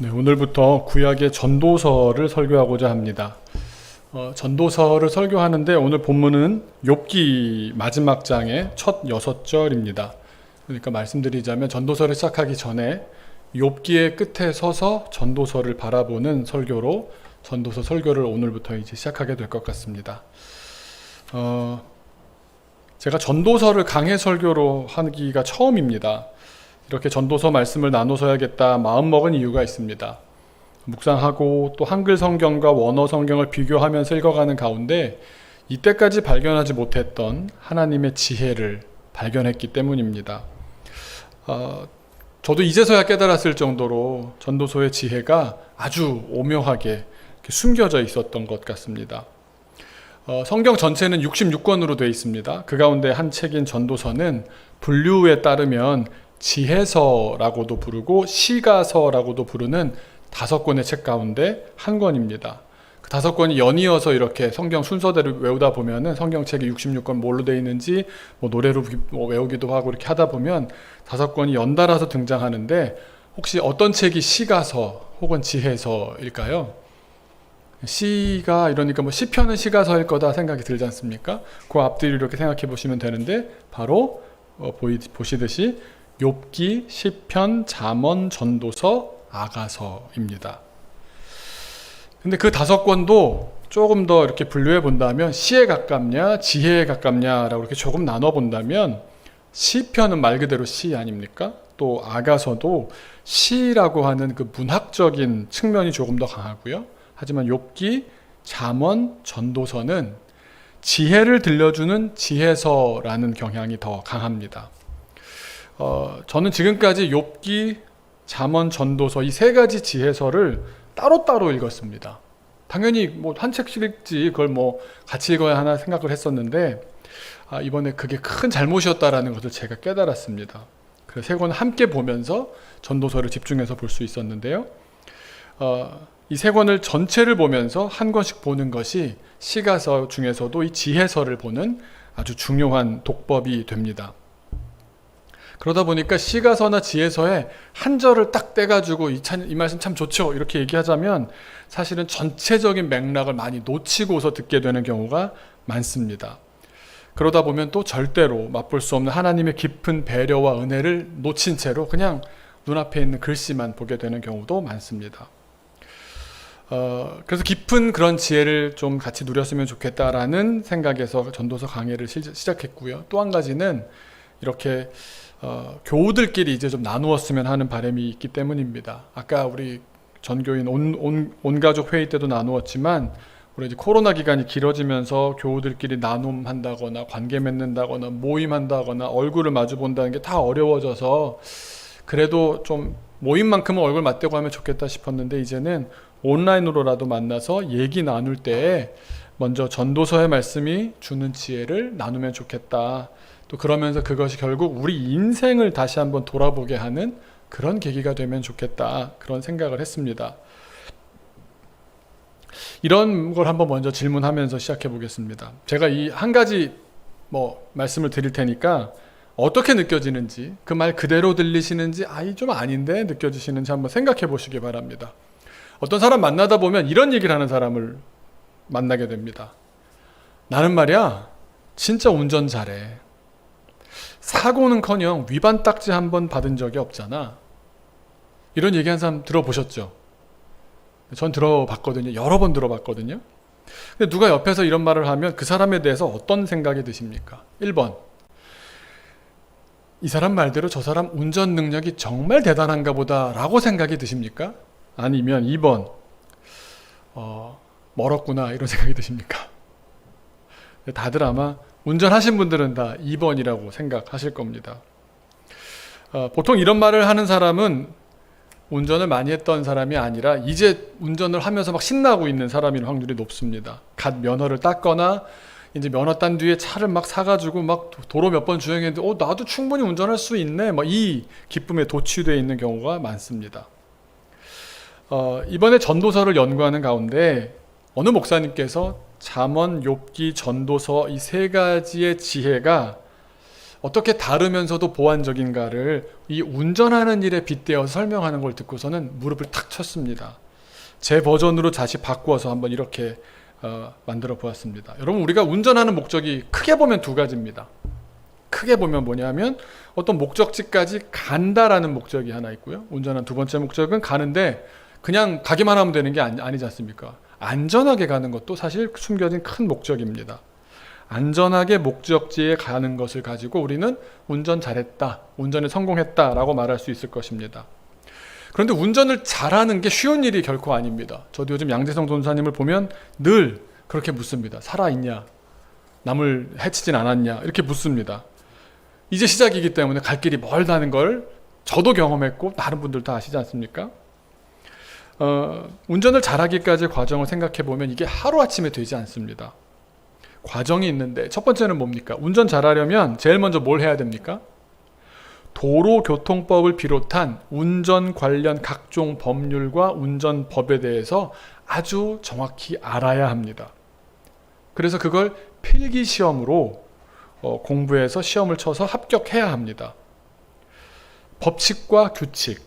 네, 오늘부터 구약의 전도서를 설교하고자 합니다. 전도서를 설교하는데 오늘 본문은 욥기 마지막 장의 첫 6절입니다. 그러니까 말씀드리자면 전도서를 시작하기 전에 욥기의 끝에 서서 전도서를 바라보는 설교로 전도서 설교를 오늘부터 이제 시작하게 될 것 같습니다. 제가 전도서를 강해 설교로 하기가 처음입니다. 이렇게 전도서 말씀을 나눠서 해야겠다 마음먹은 이유가 있습니다. 묵상하고 또 한글 성경과 원어 성경을 비교하면서 읽어가는 가운데 이때까지 발견하지 못했던 하나님의 지혜를 발견했기 때문입니다. 저도 이제서야 깨달았을 정도로 전도서의 지혜가 아주 오묘하게 숨겨져 있었던 것 같습니다. 성경 전체는 66권으로 되어 있습니다. 그 가운데 한 책인 전도서는 분류에 따르면 지혜서라고도 부르고 시가서라고도 부르는 5권의 책 가운데 한 권입니다. 그 5권이 연이어서 이렇게 성경 순서대로 외우다 보면은 성경책이 66권 뭘로 되어 있는지 노래로 외우기도 하고 이렇게 하다 보면 5권이 연달아서 등장하는데 혹시 어떤 책이 시가서 혹은 지혜서일까요? 시가 이러니까 시편은 시가서일 거다 생각이 들지 않습니까? 그 앞뒤를 이렇게 생각해 보시면 되는데 바로 보시듯이 욥기, 시편, 잠언, 전도서, 아가서입니다. 근데 그 5권도 조금 더 이렇게 분류해 본다면 시에 가깝냐 지혜에 가깝냐라고 이렇게 조금 나눠 본다면 시편은 말 그대로 시 아닙니까? 또 아가서도 시라고 하는 그 문학적인 측면이 조금 더 강하고요. 하지만 욥기, 잠언, 전도서는 지혜를 들려주는 지혜서라는 경향이 더 강합니다. 저는 지금까지 욥기, 잠언, 전도서 이 3가지 지혜서를 따로따로 읽었습니다. 당연히 한 책씩 읽지 그걸 같이 읽어야 하나 생각을 했었는데 이번에 그게 큰 잘못이었다라는 것을 제가 깨달았습니다. 그래서 3권을 함께 보면서 전도서를 집중해서 볼 수 있었는데요. 이 3권을 전체를 보면서 한 권씩 보는 것이 시가서 중에서도 이 지혜서를 보는 아주 중요한 독법이 됩니다. 그러다 보니까 시가서나 지혜서에 한 절을 딱 떼가지고 이 말씀 참 좋죠 이렇게 얘기하자면 사실은 전체적인 맥락을 많이 놓치고서 듣게 되는 경우가 많습니다. 그러다 보면 또 절대로 맛볼 수 없는 하나님의 깊은 배려와 은혜를 놓친 채로 그냥 눈앞에 있는 글씨만 보게 되는 경우도 많습니다. 그래서 깊은 그런 지혜를 좀 같이 누렸으면 좋겠다라는 생각에서 전도서 강해를 시작했고요. 또 한 가지는 이렇게 교우들끼리 이제 좀 나누었으면 하는 바람이 있기 때문입니다. 아까 우리 전교인 온 가족 회의 때도 나누었지만 우리 이제 코로나 기간이 길어지면서 교우들끼리 나눔한다거나 관계 맺는다거나 모임한다거나 얼굴을 마주 본다는 게 다 어려워져서 그래도 좀 모임만큼은 얼굴 맞대고 하면 좋겠다 싶었는데 이제는 온라인으로라도 만나서 얘기 나눌 때 먼저 전도서의 말씀이 주는 지혜를 나누면 좋겠다. 또 그러면서 그것이 결국 우리 인생을 다시 한번 돌아보게 하는 그런 계기가 되면 좋겠다. 그런 생각을 했습니다. 이런 걸 한번 먼저 질문하면서 시작해 보겠습니다. 제가 이 한 가지 말씀을 드릴 테니까 어떻게 느껴지는지 그 말 그대로 들리시는지 이 좀 아닌데 느껴지시는지 한번 생각해 보시기 바랍니다. 어떤 사람 만나다 보면 이런 얘기를 하는 사람을 만나게 됩니다. 나는 말이야 진짜 운전 잘해. 사고는커녕 위반 딱지 한 번 받은 적이 없잖아. 이런 얘기한 사람 들어보셨죠? 전 들어봤거든요. 여러 번 들어봤거든요. 근데 누가 옆에서 이런 말을 하면 그 사람에 대해서 어떤 생각이 드십니까? 1번 이 사람 말대로 저 사람 운전 능력이 정말 대단한가 보다 라고 생각이 드십니까? 아니면 2번 멀었구나 이런 생각이 드십니까? 다들 아마 운전하신 분들은 다 2번이라고 생각하실 겁니다. 보통 이런 말을 하는 사람은 운전을 많이 했던 사람이 아니라 이제 운전을 하면서 막 신나고 있는 사람일 확률이 높습니다. 갓 면허를 땄거나 이제 면허 딴 뒤에 차를 막 사가지고 막 도로 몇 번 주행했는데 나도 충분히 운전할 수 있네 이 기쁨에 도취되어 있는 경우가 많습니다. 이번에 전도서를 연구하는 가운데 어느 목사님께서 잠언, 욥기, 전도서 이 3가지의 지혜가 어떻게 다르면서도 보완적인가를 이 운전하는 일에 빗대어 설명하는 걸 듣고서는 무릎을 탁 쳤습니다. 제 버전으로 다시 바꾸어서 한번 이렇게 만들어 보았습니다. 여러분, 우리가 운전하는 목적이 크게 보면 두 가지입니다. 크게 보면 뭐냐면 어떤 목적지까지 간다라는 목적이 하나 있고요. 운전한 두 번째 목적은 가는데 그냥 가기만 하면 되는 게 아니지 않습니까? 안전하게 가는 것도 사실 숨겨진 큰 목적입니다. 안전하게 목적지에 가는 것을 가지고 우리는 운전 잘했다, 운전에 성공했다라고 말할 수 있을 것입니다. 그런데 운전을 잘하는 게 쉬운 일이 결코 아닙니다. 저도 요즘 양재성 전사님을 보면 늘 그렇게 묻습니다. 살아있냐? 남을 해치진 않았냐? 이렇게 묻습니다. 이제 시작이기 때문에 갈 길이 멀다는 걸 저도 경험했고 다른 분들도 아시지 않습니까? 운전을 잘하기까지의 과정을 생각해 보면 이게 하루아침에 되지 않습니다. 과정이 있는데 첫 번째는 뭡니까? 운전 잘하려면 제일 먼저 뭘 해야 됩니까? 도로교통법을 비롯한 운전 관련 각종 법률과 운전법에 대해서 아주 정확히 알아야 합니다. 그래서 그걸 필기시험으로 공부해서 시험을 쳐서 합격해야 합니다. 법칙과 규칙,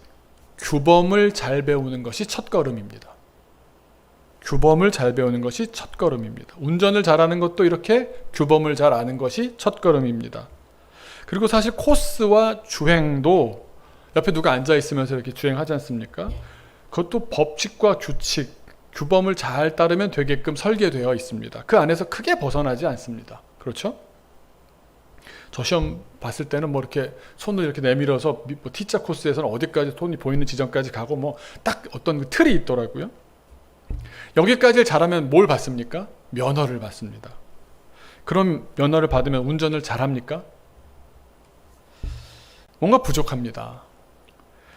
규범을 잘 배우는 것이 첫걸음입니다. 규범을 잘 배우는 것이 첫걸음입니다. 운전을 잘하는 것도 이렇게 규범을 잘 아는 것이 첫걸음입니다. 그리고 사실 코스와 주행도 옆에 누가 앉아있으면서 이렇게 주행하지 않습니까? 그것도 법칙과 규칙, 규범을 잘 따르면 되게끔 설계되어 있습니다. 그 안에서 크게 벗어나지 않습니다. 그렇죠? 저 시험 봤을 때는 뭐 이렇게 손을 이렇게 내밀어서 뭐 T자 코스에서는 어디까지 손이 보이는 지점까지 가고 뭐 딱 어떤 틀이 있더라고요. 여기까지 잘하면 뭘 받습니까? 면허를 받습니다. 그럼 면허를 받으면 운전을 잘합니까? 뭔가 부족합니다.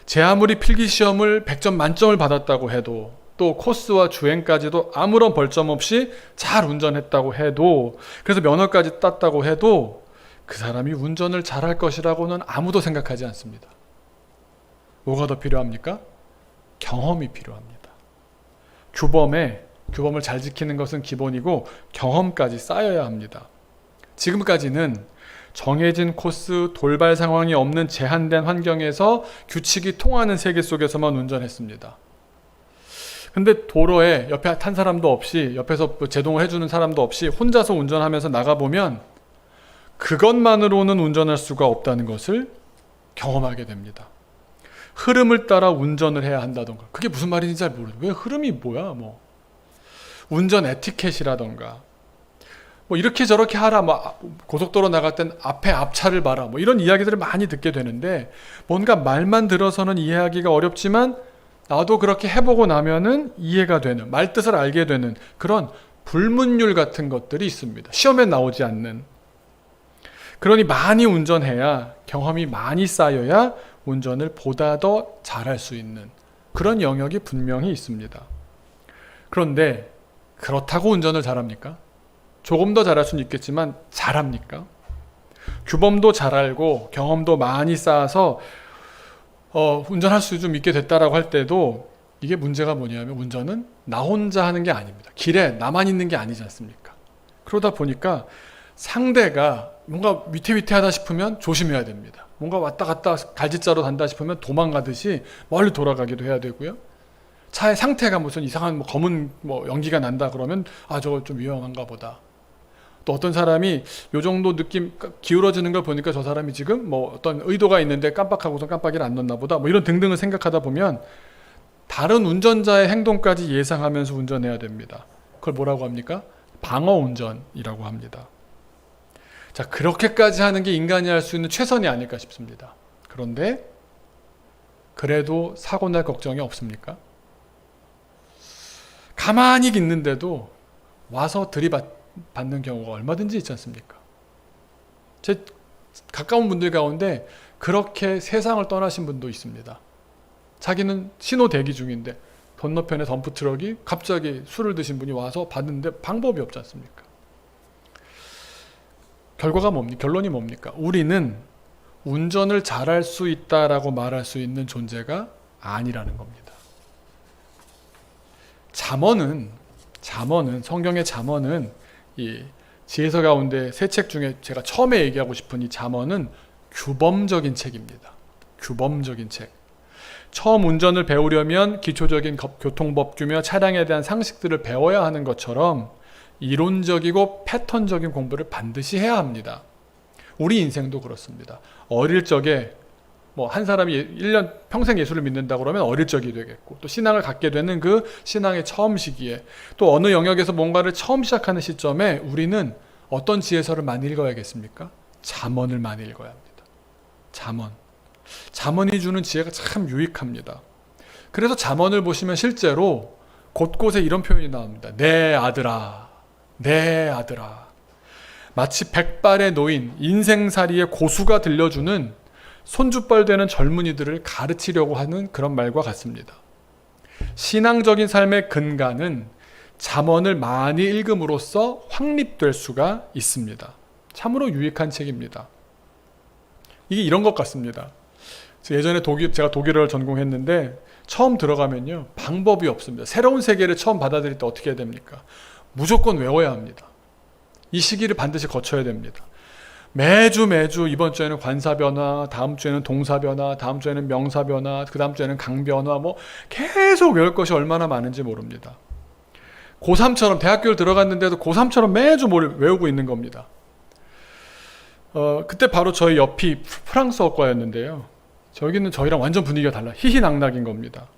제 아무리 필기시험을 100점 만점을 받았다고 해도 또 코스와 주행까지도 아무런 벌점 없이 잘 운전했다고 해도 그래서 면허까지 땄다고 해도 그 사람이 운전을 잘할 것이라고는 아무도 생각하지 않습니다. 뭐가 더 필요합니까? 경험이 필요합니다. 규범을 잘 지키는 것은 기본이고 경험까지 쌓여야 합니다. 지금까지는 정해진 코스, 돌발 상황이 없는 제한된 환경에서 규칙이 통하는 세계 속에서만 운전했습니다. 근데 도로에 옆에 탄 사람도 없이 옆에서 제동을 해주는 사람도 없이 혼자서 운전하면서 나가보면 그것만으로는 운전할 수가 없다는 것을 경험하게 됩니다. 흐름을 따라 운전을 해야 한다던가 그게 무슨 말인지 잘 모르죠. 왜 흐름이 뭐야? 뭐 운전 에티켓이라던가 뭐 이렇게 저렇게 하라, 뭐 고속도로 나갈 땐 앞에 앞차를 봐라, 뭐 이런 이야기들을 많이 듣게 되는데 뭔가 말만 들어서는 이해하기가 어렵지만 나도 그렇게 해보고 나면은 이해가 되는, 말 뜻을 알게 되는 그런 불문율 같은 것들이 있습니다. 시험에 나오지 않는. 그러니 많이 운전해야, 경험이 많이 쌓여야 운전을 보다 더 잘할 수 있는 그런 영역이 분명히 있습니다. 그런데 그렇다고 운전을 잘합니까? 조금 더 잘할 수는 있겠지만 잘합니까? 규범도 잘 알고 경험도 많이 쌓아서 운전할 수 좀 있게 됐다라고 할 때도 이게 문제가 뭐냐면 운전은 나 혼자 하는 게 아닙니다. 길에 나만 있는 게 아니지 않습니까? 그러다 보니까 상대가 뭔가 위태위태하다 싶으면 조심해야 됩니다. 뭔가 왔다 갔다 갈짓자로 간다 싶으면 도망가듯이 멀리 돌아가기도 해야 되고요. 차의 상태가 무슨 이상한 뭐 검은 뭐 연기가 난다 그러면 저거 좀 위험한가 보다. 또 어떤 사람이 요 정도 느낌 기울어지는 걸 보니까 저 사람이 지금 뭐 어떤 의도가 있는데 깜빡하고서 깜빡이를 안 넣나 보다. 뭐 이런 등등을 생각하다 보면 다른 운전자의 행동까지 예상하면서 운전해야 됩니다. 그걸 뭐라고 합니까? 방어 운전이라고 합니다. 자, 그렇게까지 하는 게 인간이 할 수 있는 최선이 아닐까 싶습니다. 그런데 그래도 사고 날 걱정이 없습니까? 가만히 있는데도 와서 들이받는 경우가 얼마든지 있지 않습니까? 제 가까운 분들 가운데 그렇게 세상을 떠나신 분도 있습니다. 자기는 신호 대기 중인데 건너편에 덤프트럭이 갑자기 술을 드신 분이 와서 받는데 방법이 없지 않습니까? 결과가 뭡니까? 결론이 뭡니까? 우리는 운전을 잘할 수 있다라고 말할 수 있는 존재가 아니라는 겁니다. 잠언은 성경의 잠언은 이 지혜서 가운데 세 책 중에 제가 처음에 얘기하고 싶은 이 잠언은 규범적인 책입니다. 규범적인 책. 처음 운전을 배우려면 기초적인 교통법규며 차량에 대한 상식들을 배워야 하는 것처럼 이론적이고 패턴적인 공부를 반드시 해야 합니다. 우리 인생도 그렇습니다. 어릴 적에 한 사람이 1년 평생 예수를 믿는다고 그러면 어릴 적이 되겠고, 또 신앙을 갖게 되는 그 신앙의 처음 시기에, 또 어느 영역에서 뭔가를 처음 시작하는 시점에 우리는 어떤 지혜서를 많이 읽어야겠습니까? 잠언을 많이 읽어야 합니다. 잠언이 주는 지혜가 참 유익합니다. 그래서 잠언을 보시면 실제로 곳곳에 이런 표현이 나옵니다. 내 아들아, 내 아들아. 마치 백발의 노인, 인생살이의 고수가 들려주는 손주뻘 되는 젊은이들을 가르치려고 하는 그런 말과 같습니다. 신앙적인 삶의 근간은 잠언을 많이 읽음으로써 확립될 수가 있습니다. 참으로 유익한 책입니다. 이게 이런 것 같습니다. 예전에 제가 독일어를 전공했는데 처음 들어가면요, 방법이 없습니다. 새로운 세계를 처음 받아들일 때 어떻게 해야 됩니까? 무조건 외워야 합니다. 이 시기를 반드시 거쳐야 됩니다. 매주 이번 주에는 관사 변화, 다음 주에는 동사 변화, 다음 주에는 명사 변화, 그 다음 주에는 강 변화, 계속 외울 것이 얼마나 많은지 모릅니다. 고3처럼 대학교를 들어갔는데도 고3처럼 매주 뭘 외우고 있는 겁니다. 그때 바로 저희 옆이 프랑스어과였는데요. 저기는 저희랑 완전 분위기가 달라. 희희낙낙인 겁니다.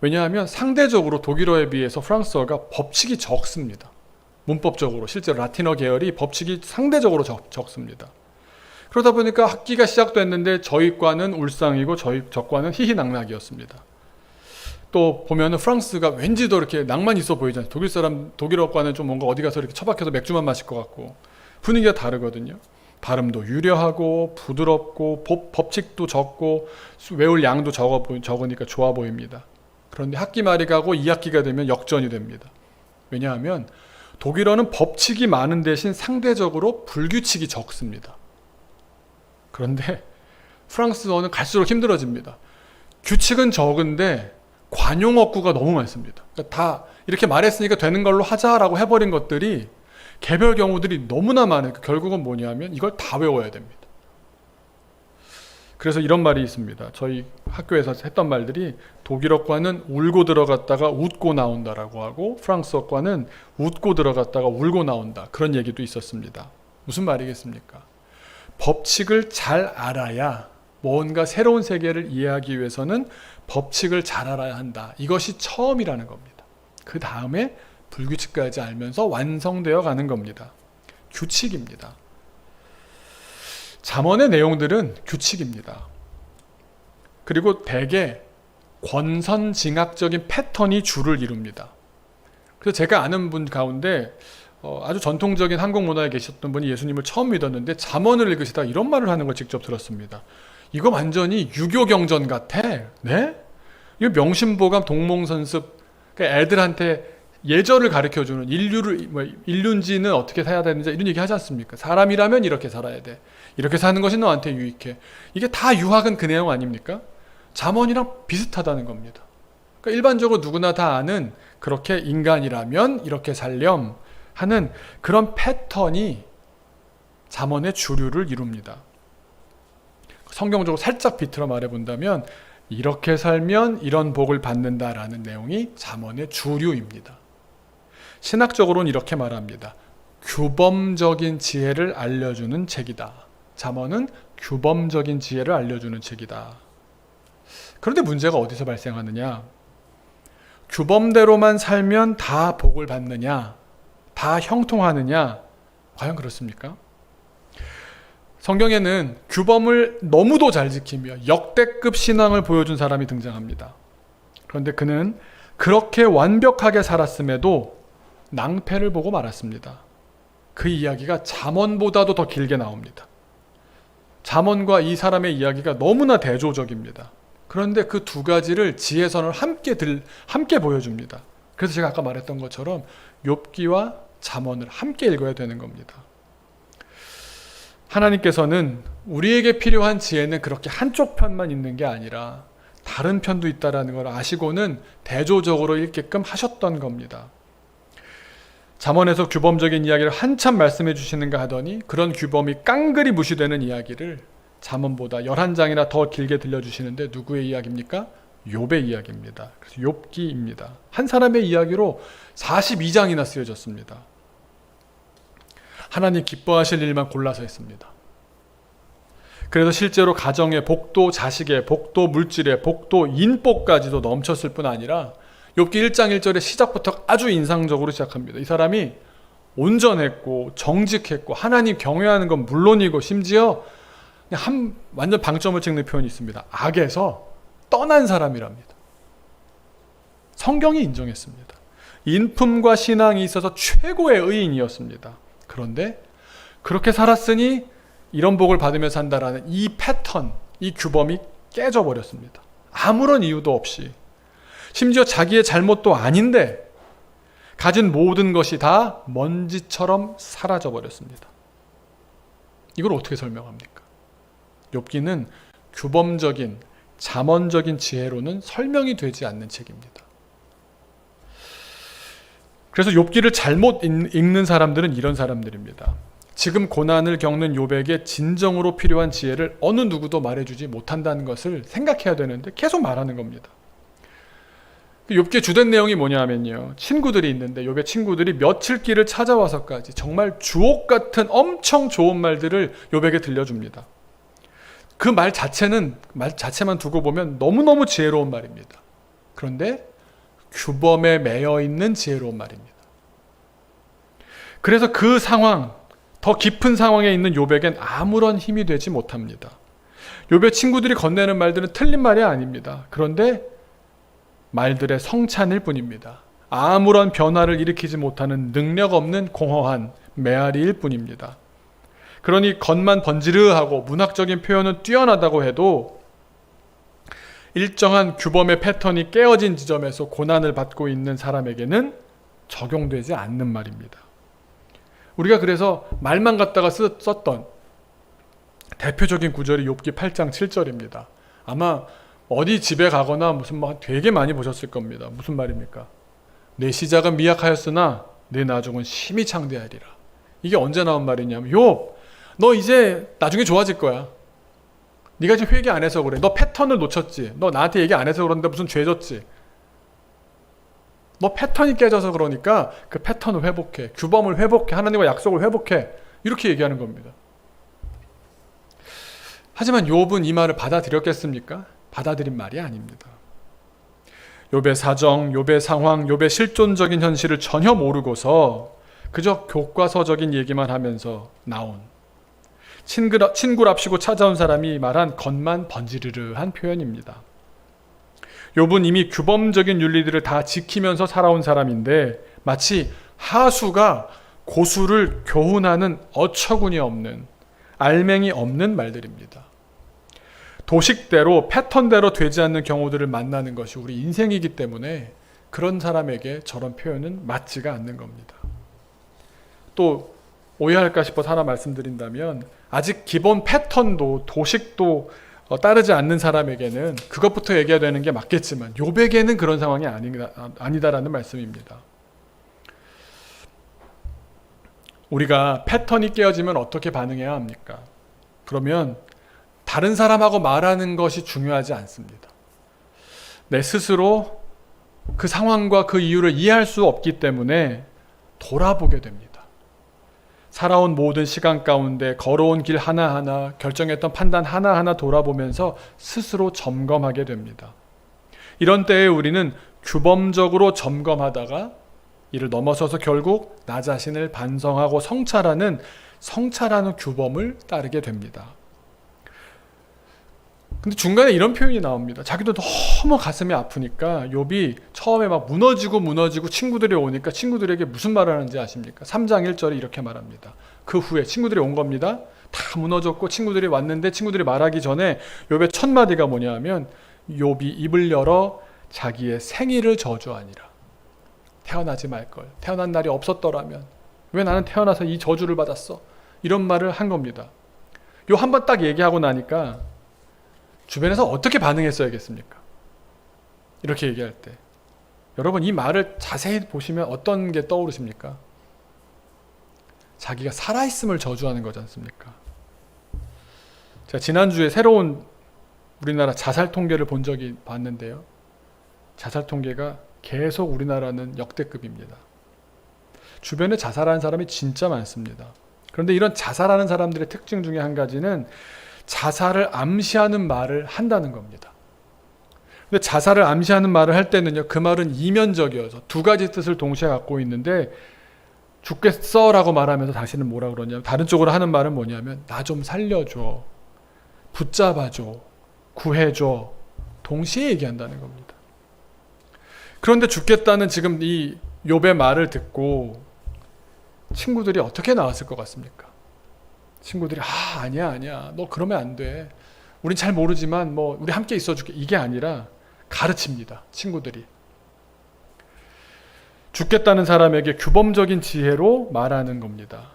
왜냐하면 상대적으로 독일어에 비해서 프랑스어가 법칙이 적습니다. 문법적으로 실제로 라틴어 계열이 법칙이 상대적으로 적습니다. 그러다 보니까 학기가 시작됐는데 저희 과는 울상이고 저 과는 희희낙낙이었습니다. 또 보면은 프랑스가 왠지 더 이렇게 낭만 있어 보이잖아요. 독일어 과는 좀 뭔가 어디 가서 이렇게 처박혀서 맥주만 마실 것 같고 분위기가 다르거든요. 발음도 유려하고 부드럽고 법칙도 적고 외울 양도 적으니까 좋아 보입니다. 그런데 학기 말이 가고 2학기가 되면 역전이 됩니다. 왜냐하면 독일어는 법칙이 많은 대신 상대적으로 불규칙이 적습니다. 그런데 프랑스어는 갈수록 힘들어집니다. 규칙은 적은데 관용어구가 너무 많습니다. 그러니까 다 이렇게 말했으니까 되는 걸로 하자라고 해버린 것들이 개별 경우들이 너무나 많아요. 결국은 뭐냐면 이걸 다 외워야 됩니다. 그래서 이런 말이 있습니다. 저희 학교에서 했던 말들이 독일어과는 울고 들어갔다가 웃고 나온다라고 하고 프랑스어과는 웃고 들어갔다가 울고 나온다. 그런 얘기도 있었습니다. 무슨 말이겠습니까? 법칙을 잘 알아야 뭔가 새로운 세계를 이해하기 위해서는 법칙을 잘 알아야 한다. 이것이 처음이라는 겁니다. 그 다음에 불규칙까지 알면서 완성되어 가는 겁니다. 규칙입니다. 잠언의 내용들은 규칙입니다. 그리고 대개 권선징악적인 패턴이 주를 이룹니다. 그래서 제가 아는 분 가운데 아주 전통적인 한국 문화에 계셨던 분이 예수님을 처음 믿었는데 잠언을 읽으시다가 이런 말을 하는 걸 직접 들었습니다. 이거 완전히 유교 경전 같아. 네? 이거 명심보감 동몽선습. 그러니까 애들한테 예절을 가르쳐주는 인륜지는 어떻게 살아야 되는지 이런 얘기 하지 않습니까? 사람이라면 이렇게 살아야 돼. 이렇게 사는 것이 너한테 유익해. 이게 다 유학은 그 내용 아닙니까? 잠언이랑 비슷하다는 겁니다. 그러니까 일반적으로 누구나 다 아는 그렇게 인간이라면 이렇게 살렴 하는 그런 패턴이 잠언의 주류를 이룹니다. 성경적으로 살짝 비틀어 말해본다면 이렇게 살면 이런 복을 받는다라는 내용이 잠언의 주류입니다. 신학적으로는 이렇게 말합니다. 규범적인 지혜를 알려주는 책이다. 잠언은 규범적인 지혜를 알려주는 책이다. 그런데 문제가 어디서 발생하느냐? 규범대로만 살면 다 복을 받느냐? 다 형통하느냐? 과연 그렇습니까? 성경에는 규범을 너무도 잘 지키며 역대급 신앙을 보여준 사람이 등장합니다. 그런데 그는 그렇게 완벽하게 살았음에도 낭패를 보고 말았습니다. 그 이야기가 잠언보다도 더 길게 나옵니다. 잠언과 이 사람의 이야기가 너무나 대조적입니다. 그런데 그 두 가지를 지혜선을 함께 보여줍니다. 그래서 제가 아까 말했던 것처럼 욥기와 잠언을 함께 읽어야 되는 겁니다. 하나님께서는 우리에게 필요한 지혜는 그렇게 한쪽 편만 있는 게 아니라 다른 편도 있다는 걸 아시고는 대조적으로 읽게끔 하셨던 겁니다. 잠언에서 규범적인 이야기를 한참 말씀해 주시는가 하더니 그런 규범이 깡그리 무시되는 이야기를 잠언보다 11장이나 더 길게 들려주시는데 누구의 이야기입니까? 욥의 이야기입니다. 그래서 욥기입니다. 한 사람의 이야기로 42장이나 쓰여졌습니다. 하나님 기뻐하실 일만 골라서 했습니다. 그래서 실제로 가정의 복도, 자식의 복도, 물질의 복도, 인복까지도 넘쳤을 뿐 아니라 욥기 1장 1절의 시작부터 아주 인상적으로 시작합니다. 이 사람이 온전했고 정직했고 하나님 경외하는 건 물론이고 심지어 완전 방점을 찍는 표현이 있습니다. 악에서 떠난 사람이랍니다. 성경이 인정했습니다. 인품과 신앙이 있어서 최고의 의인이었습니다. 그런데 그렇게 살았으니 이런 복을 받으며 산다라는 이 패턴, 이 규범이 깨져버렸습니다. 아무런 이유도 없이. 심지어 자기의 잘못도 아닌데 가진 모든 것이 다 먼지처럼 사라져버렸습니다. 이걸 어떻게 설명합니까? 욥기는 규범적인, 잠언적인 지혜로는 설명이 되지 않는 책입니다. 그래서 욥기를 잘못 읽는 사람들은 이런 사람들입니다. 지금 고난을 겪는 욥에게 진정으로 필요한 지혜를 어느 누구도 말해주지 못한다는 것을 생각해야 되는데 계속 말하는 겁니다. 욥기의 주된 내용이 뭐냐 하면요, 친구들이 있는데 욥의 친구들이 며칠 길을 찾아와서까지 정말 주옥 같은 엄청 좋은 말들을 욥에게 들려줍니다. 그 말 자체만 두고 보면 너무너무 지혜로운 말입니다. 그런데 규범에 매여 있는 지혜로운 말입니다. 그래서 그 상황, 더 깊은 상황에 있는 욥에겐 아무런 힘이 되지 못합니다. 욥의 친구들이 건네는 말들은 틀린 말이 아닙니다. 그런데 말들의 성찬일 뿐입니다. 아무런 변화를 일으키지 못하는 능력 없는 공허한 메아리일 뿐입니다. 그러니 겉만 번지르하고 문학적인 표현은 뛰어나다고 해도 일정한 규범의 패턴이 깨어진 지점에서 고난을 받고 있는 사람에게는 적용되지 않는 말입니다. 우리가 그래서 말만 갖다가 썼던 대표적인 구절이 욥기 8장 7절입니다. 아마 어디 집에 가거나 무슨 말 되게 많이 보셨을 겁니다. 무슨 말입니까? 내 시작은 미약하였으나 내 나중은 심히 창대하리라. 이게 언제 나온 말이냐면, 욥, 너 이제 나중에 좋아질 거야. 네가 지금 회개 안 해서 그래. 너 패턴을 놓쳤지. 너 나한테 얘기 안 해서 그런데 무슨 죄 졌지. 너 패턴이 깨져서 그러니까 그 패턴을 회복해. 규범을 회복해. 하나님과 약속을 회복해. 이렇게 얘기하는 겁니다. 하지만 욥은 이 말을 받아들였겠습니까? 받아들인 말이 아닙니다. 욥의 사정, 욥의 상황, 욥의 실존적인 현실을 전혀 모르고서 그저 교과서적인 얘기만 하면서 나온 친구랍시고 찾아온 사람이 말한 겉만 번지르르한 표현입니다. 욥은 이미 규범적인 윤리들을 다 지키면서 살아온 사람인데 마치 하수가 고수를 교훈하는 어처구니 없는, 알맹이 없는 말들입니다. 도식대로 패턴대로 되지 않는 경우들을 만나는 것이 우리 인생이기 때문에 그런 사람에게 저런 표현은 맞지가 않는 겁니다. 또 오해할까 싶어서 하나 말씀드린다면 아직 기본 패턴도 도식도 따르지 않는 사람에게는 그것부터 얘기해야 되는 게 맞겠지만 욥에게는 그런 상황이 아니다라는 말씀입니다. 우리가 패턴이 깨어지면 어떻게 반응해야 합니까? 그러면 다른 사람하고 말하는 것이 중요하지 않습니다. 내 스스로 그 상황과 그 이유를 이해할 수 없기 때문에 돌아보게 됩니다. 살아온 모든 시간 가운데 걸어온 길 하나하나, 결정했던 판단 하나하나 돌아보면서 스스로 점검하게 됩니다. 이런 때에 우리는 규범적으로 점검하다가 이를 넘어서서 결국 나 자신을 반성하고 성찰하는 규범을 따르게 됩니다. 근데 중간에 이런 표현이 나옵니다. 자기도 너무 가슴이 아프니까 욥이 처음에 막 무너지고 친구들이 오니까 친구들에게 무슨 말을 하는지 아십니까? 3장 1절에 이렇게 말합니다. 그 후에 친구들이 온 겁니다. 다 무너졌고 친구들이 왔는데 친구들이 말하기 전에 욥의 첫 마디가 뭐냐면 욥이 입을 열어 자기의 생일을 저주하니라. 태어나지 말걸. 태어난 날이 없었더라면. 왜 나는 태어나서 이 저주를 받았어? 이런 말을 한 겁니다. 요 한 번 딱 얘기하고 나니까 주변에서 어떻게 반응했어야겠습니까? 이렇게 얘기할 때 여러분 이 말을 자세히 보시면 어떤 게 떠오르십니까? 자기가 살아있음을 저주하는 거지 않습니까? 제가 지난주에 새로운 우리나라 자살 통계를 본 적이 봤는데요. 자살 통계가 계속 우리나라는 역대급입니다. 주변에 자살하는 사람이 진짜 많습니다. 그런데 이런 자살하는 사람들의 특징 중에 한 가지는 자살을 암시하는 말을 한다는 겁니다. 근데 자살을 암시하는 말을 할 때는요, 그 말은 이면적이어서 두 가지 뜻을 동시에 갖고 있는데, 죽겠어 라고 말하면서 다시는 뭐라 그러냐면, 다른 쪽으로 하는 말은 뭐냐면, 나 좀 살려줘, 붙잡아줘, 구해줘, 동시에 얘기한다는 겁니다. 그런데 죽겠다는 지금 이 욥의 말을 듣고 친구들이 어떻게 나왔을 것 같습니까? 친구들이 아니야 너 그러면 안 돼, 우린 잘 모르지만 뭐 우리 함께 있어줄게, 이게 아니라 가르칩니다. 친구들이 죽겠다는 사람에게 규범적인 지혜로 말하는 겁니다.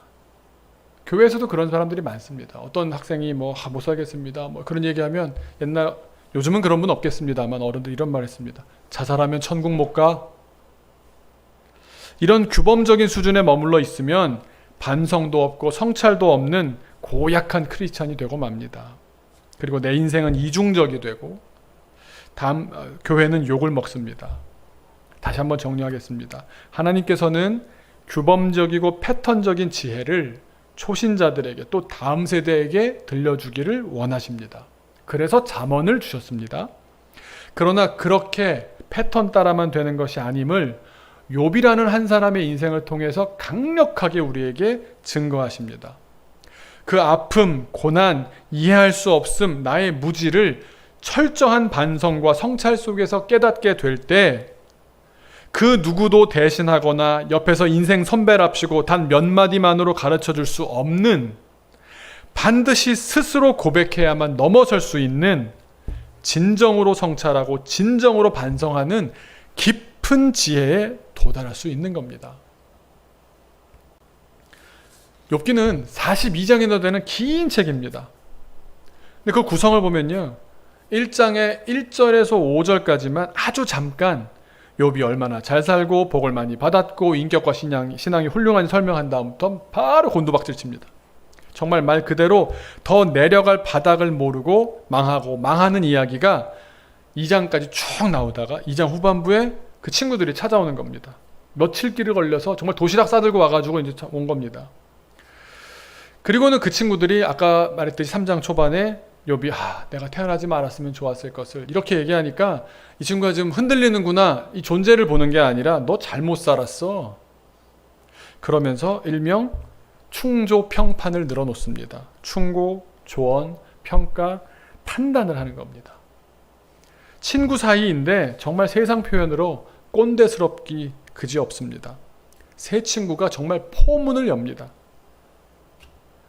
교회에서도 그런 사람들이 많습니다. 어떤 학생이 못 살겠습니다, 그런 얘기하면, 요즘은 그런 분 없겠습니다만 어른들 이런 말 했습니다. 자살하면 천국 못 가? 이런 규범적인 수준에 머물러 있으면 반성도 없고 성찰도 없는 고약한 크리스찬이 되고 맙니다. 그리고 내 인생은 이중적이 되고 교회는 욕을 먹습니다. 다시 한번 정리하겠습니다. 하나님께서는 규범적이고 패턴적인 지혜를 초신자들에게, 또 다음 세대에게 들려주기를 원하십니다. 그래서 잠언을 주셨습니다. 그러나 그렇게 패턴 따라만 되는 것이 아님을 욥이라는 한 사람의 인생을 통해서 강력하게 우리에게 증거하십니다. 그 아픔, 고난, 이해할 수 없음, 나의 무지를 철저한 반성과 성찰 속에서 깨닫게 될 때, 그 누구도 대신하거나 옆에서 인생 선배랍시고 단 몇 마디만으로 가르쳐 줄 수 없는, 반드시 스스로 고백해야만 넘어설 수 있는, 진정으로 성찰하고 진정으로 반성하는 깊은 지혜에 도달할 수 있는 겁니다. 욥기는 42장이나 되는 긴 책입니다. 근데 그 구성을 보면요, 1장의 1절에서 5절까지만 아주 잠깐 욥이 얼마나 잘 살고 복을 많이 받았고 인격과 신앙이 훌륭한지 설명한 다음부터 바로 곤두박질 칩니다. 정말 말 그대로 더 내려갈 바닥을 모르고 망하고 망하는 이야기가 2장까지 쭉 나오다가 2장 후반부에 그 친구들이 찾아오는 겁니다. 며칠 길을 걸려서 정말 도시락 싸들고 와가지고 이제 온 겁니다. 그리고는 그 친구들이 아까 말했듯이 3장 초반에 욥이 내가 태어나지 말았으면 좋았을 것을 이렇게 얘기하니까 이 친구가 지금 흔들리는구나, 이 존재를 보는 게 아니라 너 잘못 살았어, 그러면서 일명 충조 평판을 늘어놓습니다. 충고, 조언, 평가, 판단을 하는 겁니다. 친구 사이인데 정말 세상 표현으로 꼰대스럽기 그지없습니다. 새 친구가 정말 포문을 엽니다.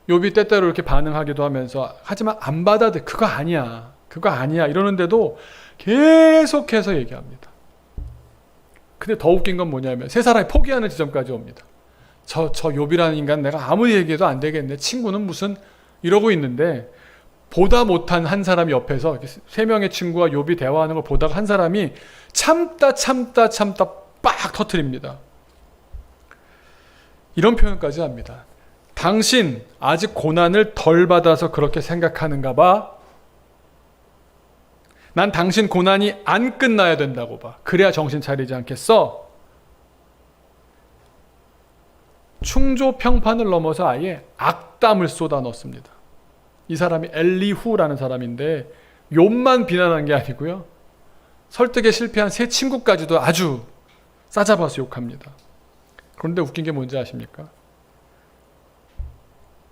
욥이 때때로 이렇게 반응하기도 하면서, 하지만 안 받아들여, 그거 아니야 이러는데도 계속해서 얘기합니다. 근데 더 웃긴 건 뭐냐면 세 사람이 포기하는 지점까지 옵니다. 저 욥이라는 인간 내가 아무리 얘기해도 안 되겠네, 친구는 무슨, 이러고 있는데 보다 못한 한 사람이 옆에서 세 명의 친구와 욥이 대화하는 걸 보다가 한 사람이 참다 빡 터뜨립니다. 이런 표현까지 합니다. 당신 아직 고난을 덜 받아서 그렇게 생각하는가 봐. 난 당신 고난이 안 끝나야 된다고 봐. 그래야 정신 차리지 않겠어? 충조 평판을 넘어서 아예 악담을 쏟아 넣습니다. 이 사람이 엘리후라는 사람인데 욥만 비난한 게 아니고요, 설득에 실패한 세 친구까지도 아주 싸잡아서 욕합니다. 그런데 웃긴 게 뭔지 아십니까?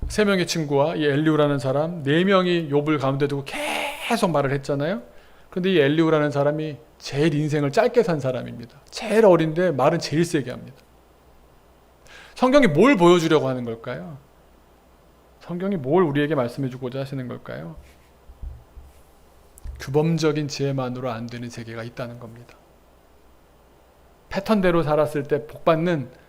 세 명의 친구와 이 엘리후라는 사람, 네 명이 욥을 가운데 두고 계속 말을 했잖아요. 그런데 이 엘리후라는 사람이 제일 인생을 짧게 산 사람입니다. 제일 어린데 말은 제일 세게 합니다. 성경이 뭘 보여주려고 하는 걸까요? 성경이 뭘 우리에게 말씀해 주고자 하시는 걸까요? 규범적인 지혜만으로 안 되는 세계가 있다는 겁니다. 패턴대로 살았을 때 복받는,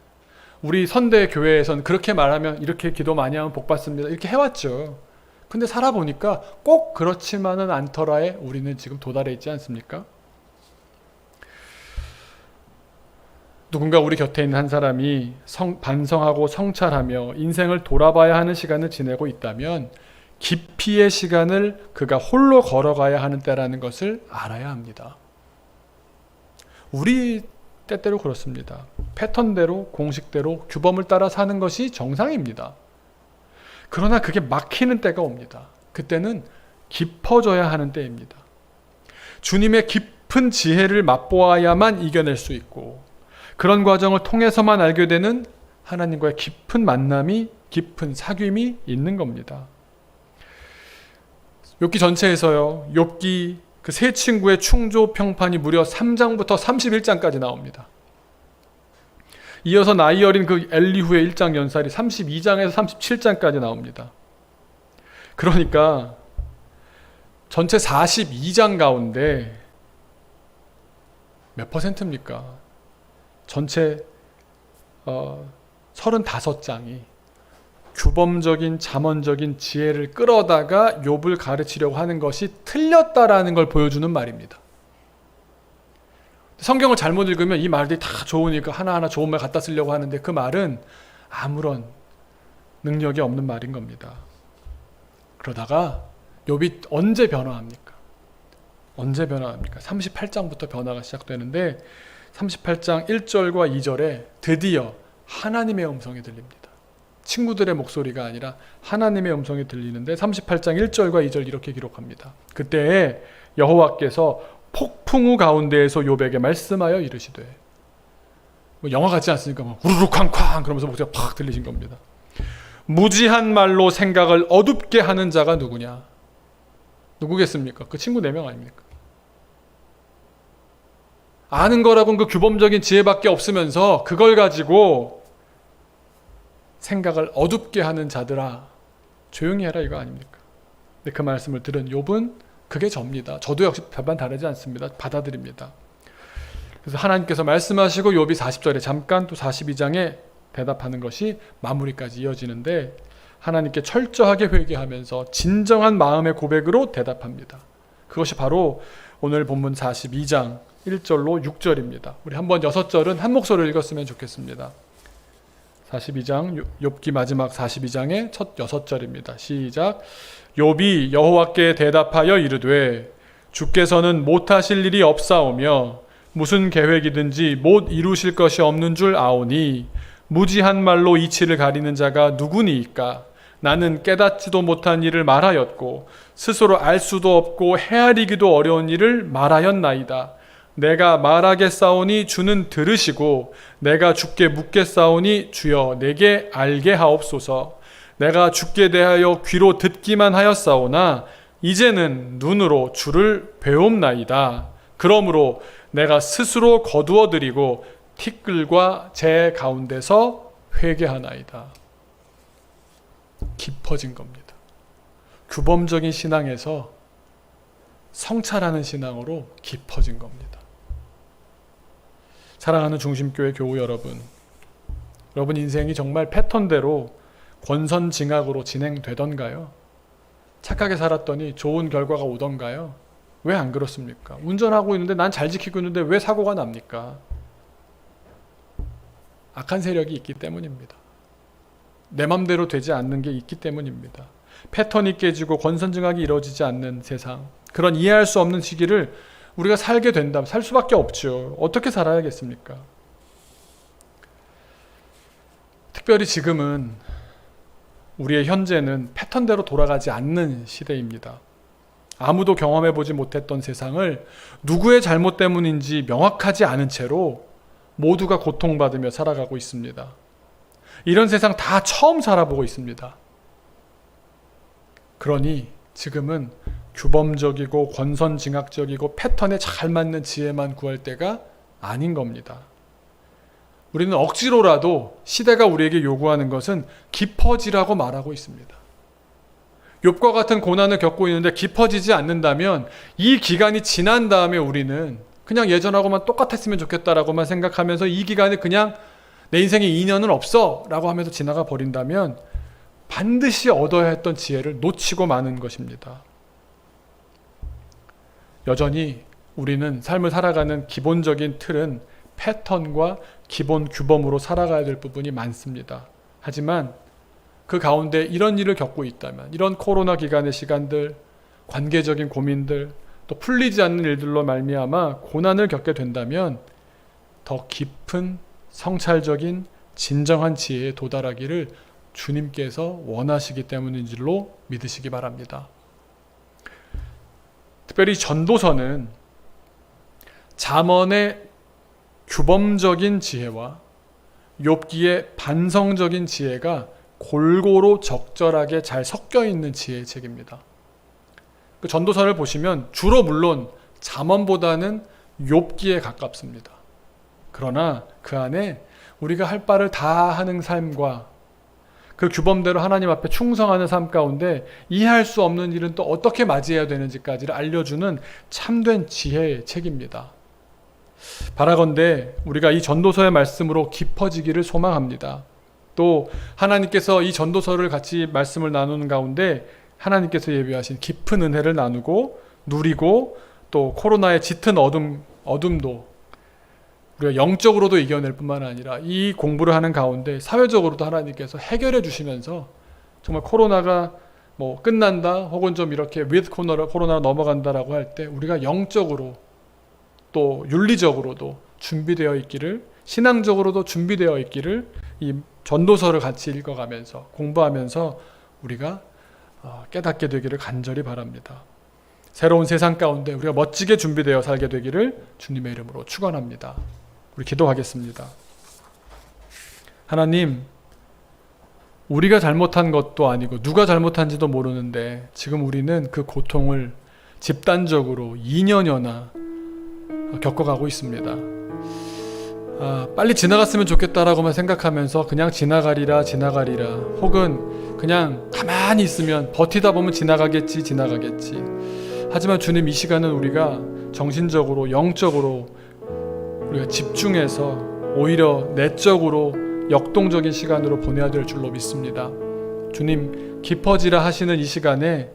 우리 선대 교회에서는 그렇게 말하면, 이렇게 기도 많이 하면 복받습니다, 이렇게 해왔죠. 근데 살아보니까 꼭 그렇지만은 않더라에 우리는 지금 도달해 있지 않습니까? 누군가 우리 곁에 있는 한 사람이 반성하고 성찰하며 인생을 돌아봐야 하는 시간을 지내고 있다면 깊이의 시간을 그가 홀로 걸어가야 하는 때라는 것을 알아야 합니다. 우리 때때로 그렇습니다. 패턴대로, 공식대로, 규범을 따라 사는 것이 정상입니다. 그러나 그게 막히는 때가 옵니다. 그때는 깊어져야 하는 때입니다. 주님의 깊은 지혜를 맛보아야만 이겨낼 수 있고, 그런 과정을 통해서만 알게 되는 하나님과의 깊은 만남이, 깊은 사귐이 있는 겁니다. 욥기 전체에서요, 욥기 그 세 친구의 충조 평판이 무려 3장부터 31장까지 나옵니다. 이어서 나이 어린 그 엘리후의 일장 연살이 32장에서 37장까지 나옵니다. 그러니까 전체 42장 가운데 몇 퍼센트입니까? 전체 35장이 규범적인 잠언적인 지혜를 끌어다가 욥을 가르치려고 하는 것이 틀렸다라는 걸 보여주는 말입니다. 성경을 잘못 읽으면 이 말들이 다 좋으니까 하나하나 좋은 말 갖다 쓰려고 하는데 그 말은 아무런 능력이 없는 말인 겁니다. 그러다가 욥이 언제 변화합니까? 언제 변화합니까? 38장부터 변화가 시작되는데 38장 1절과 2절에 드디어 하나님의 음성이 들립니다. 친구들의 목소리가 아니라 하나님의 음성이 들리는데 38장 1절과 2절 이렇게 기록합니다. 그때 여호와께서 폭풍우 가운데에서 욥에게 말씀하여 이르시되, 뭐 영화 같지 않습니까? 막 우르르 쾅쾅 그러면서 목소리가 팍 들리신 겁니다. 무지한 말로 생각을 어둡게 하는 자가 누구냐? 누구겠습니까? 그 친구 4명 아닙니까? 아는 거라고는 그 규범적인 지혜밖에 없으면서 그걸 가지고 생각을 어둡게 하는 자들아 조용히 해라 이거 아닙니까? 근데 그 말씀을 들은 욥은 그게 접니다. 저도 역시 별반 다르지 않습니다. 받아들입니다. 그래서 하나님께서 말씀하시고 욥이 40절에 잠깐 또 42장에 대답하는 것이 마무리까지 이어지는데 하나님께 철저하게 회개하면서 진정한 마음의 고백으로 대답합니다. 그것이 바로 오늘 본문 42장 1절로 6절입니다. 우리 한번 6절은 한 목소리로 읽었으면 좋겠습니다. 42장 욥기 마지막 42장의 첫 6절입니다. 시작. 욥이 여호와께 대답하여 이르되 주께서는 못하실 일이 없사오며 무슨 계획이든지 못 이루실 것이 없는 줄 아오니 무지한 말로 이치를 가리는 자가 누구니이까? 나는 깨닫지도 못한 일을 말하였고 스스로 알 수도 없고 헤아리기도 어려운 일을 말하였나이다. 내가 말하겠사오니 주는 들으시고 내가 주께 묻겠사오니 주여 내게 알게 하옵소서. 내가 주께 대하여 귀로 듣기만 하였사오나 이제는 눈으로 주를 배움나이다. 그러므로 내가 스스로 거두어 드리고 티끌과 재 가운데서 회개하나이다. 깊어진 겁니다. 규범적인 신앙에서 성찰하는 신앙으로 깊어진 겁니다. 사랑하는 중심교회 교우 여러분, 여러분 인생이 정말 패턴대로 권선징악으로 진행되던가요? 착하게 살았더니 좋은 결과가 오던가요? 왜 안 그렇습니까? 운전하고 있는데 난 잘 지키고 있는데 왜 사고가 납니까? 악한 세력이 있기 때문입니다. 내 맘대로 되지 않는 게 있기 때문입니다. 패턴이 깨지고 권선징악이 이루어지지 않는 세상, 그런 이해할 수 없는 시기를 우리가 살게 된다면 살 수밖에 없죠. 어떻게 살아야겠습니까? 특별히 지금은 우리의 현재는 패턴대로 돌아가지 않는 시대입니다. 아무도 경험해보지 못했던 세상을 누구의 잘못 때문인지 명확하지 않은 채로 모두가 고통받으며 살아가고 있습니다. 이런 세상 다 처음 살아보고 있습니다. 그러니 지금은 규범적이고 권선징악적이고 패턴에 잘 맞는 지혜만 구할 때가 아닌 겁니다. 우리는 억지로라도 시대가 우리에게 요구하는 것은 깊어지라고 말하고 있습니다. 욥과 같은 고난을 겪고 있는데 깊어지지 않는다면 이 기간이 지난 다음에 우리는 그냥 예전하고만 똑같았으면 좋겠다라고만 생각하면서 이 기간에 그냥 내 인생에 인연은 없어 라고 하면서 지나가 버린다면 반드시 얻어야 했던 지혜를 놓치고 마는 것입니다. 여전히 우리는 삶을 살아가는 기본적인 틀은 패턴과 기본 규범으로 살아가야 될 부분이 많습니다. 하지만 그 가운데 이런 일을 겪고 있다면, 이런 코로나 기간의 시간들, 관계적인 고민들, 또 풀리지 않는 일들로 말미암아 고난을 겪게 된다면 더 깊은 성찰적인 진정한 지혜에 도달하기를 주님께서 원하시기 때문인 줄로 믿으시기 바랍니다. 특별히 전도서는 잠언의 규범적인 지혜와 욥기의 반성적인 지혜가 골고루 적절하게 잘 섞여 있는 지혜의 책입니다. 그 전도서를 보시면 주로 물론 잠언보다는 욥기에 가깝습니다. 그러나 그 안에 우리가 할 바를 다 하는 삶과 그 규범대로 하나님 앞에 충성하는 삶 가운데 이해할 수 없는 일은 또 어떻게 맞이해야 되는지까지를 알려주는 참된 지혜의 책입니다. 바라건대 우리가 이 전도서의 말씀으로 깊어지기를 소망합니다. 또 하나님께서 이 전도서를 같이 말씀을 나누는 가운데 하나님께서 예비하신 깊은 은혜를 나누고 누리고 또 코로나의 짙은 어둠도 우리가 영적으로도 이겨낼 뿐만 아니라 이 공부를 하는 가운데 사회적으로도 하나님께서 해결해 주시면서 정말 코로나가 뭐 끝난다 혹은 좀 이렇게 with 코로나로 넘어간다라고 할 때 우리가 영적으로 또 윤리적으로도 준비되어 있기를, 신앙적으로도 준비되어 있기를 이 전도서를 같이 읽어가면서 공부하면서 우리가 깨닫게 되기를 간절히 바랍니다. 새로운 세상 가운데 우리가 멋지게 준비되어 살게 되기를 주님의 이름으로 축원합니다. 우리 기도하겠습니다. 하나님, 우리가 잘못한 것도 아니고 누가 잘못한지도 모르는데 지금 우리는 그 고통을 집단적으로 2년여나 겪어가고 있습니다. 빨리 지나갔으면 좋겠다라고만 생각하면서 그냥 지나가리라 혹은 그냥 가만히 있으면 버티다 보면 지나가겠지. 하지만 주님, 이 시간은 우리가 정신적으로 영적으로 우리가 집중해서 오히려 내적으로 역동적인 시간으로 보내야 될 줄로 믿습니다. 주님, 깊어지라 하시는 이 시간에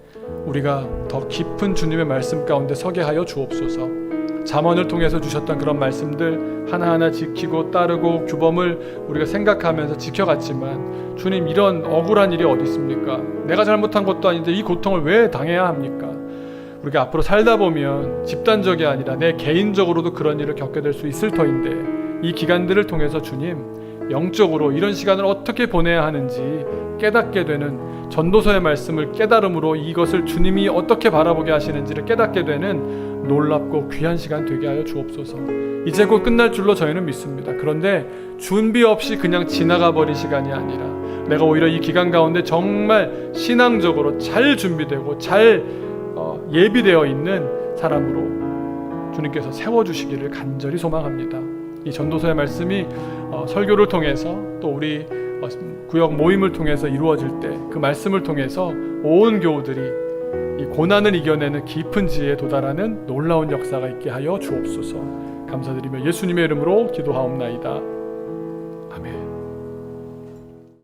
우리가 더 깊은 주님의 말씀 가운데 서게 하여 주옵소서. 잠언을 통해서 주셨던 그런 말씀들 하나하나 지키고 따르고 규범을 우리가 생각하면서 지켜갔지만 주님, 이런 억울한 일이 어디 있습니까? 내가 잘못한 것도 아닌데 이 고통을 왜 당해야 합니까? 우리가 앞으로 살다 보면 집단적이 아니라 내 개인적으로도 그런 일을 겪게 될 수 있을 터인데 이 기간들을 통해서 주님, 영적으로 이런 시간을 어떻게 보내야 하는지 깨닫게 되는, 전도서의 말씀을 깨달음으로 이것을 주님이 어떻게 바라보게 하시는지를 깨닫게 되는 놀랍고 귀한 시간 되게 하여 주옵소서. 이제 곧 끝날 줄로 저희는 믿습니다. 그런데 준비 없이 그냥 지나가 버린 시간이 아니라 내가 오히려 이 기간 가운데 정말 신앙적으로 잘 준비되고 잘 예비되어 있는 사람으로 주님께서 세워주시기를 간절히 소망합니다. 이 전도서의 말씀이 설교를 통해서 또 우리 구역 모임을 통해서 이루어질 때 그 말씀을 통해서 온 교우들이 이 고난을 이겨내는 깊은 지혜에 도달하는 놀라운 역사가 있게 하여 주옵소서. 감사드리며 예수님의 이름으로 기도하옵나이다. 아멘.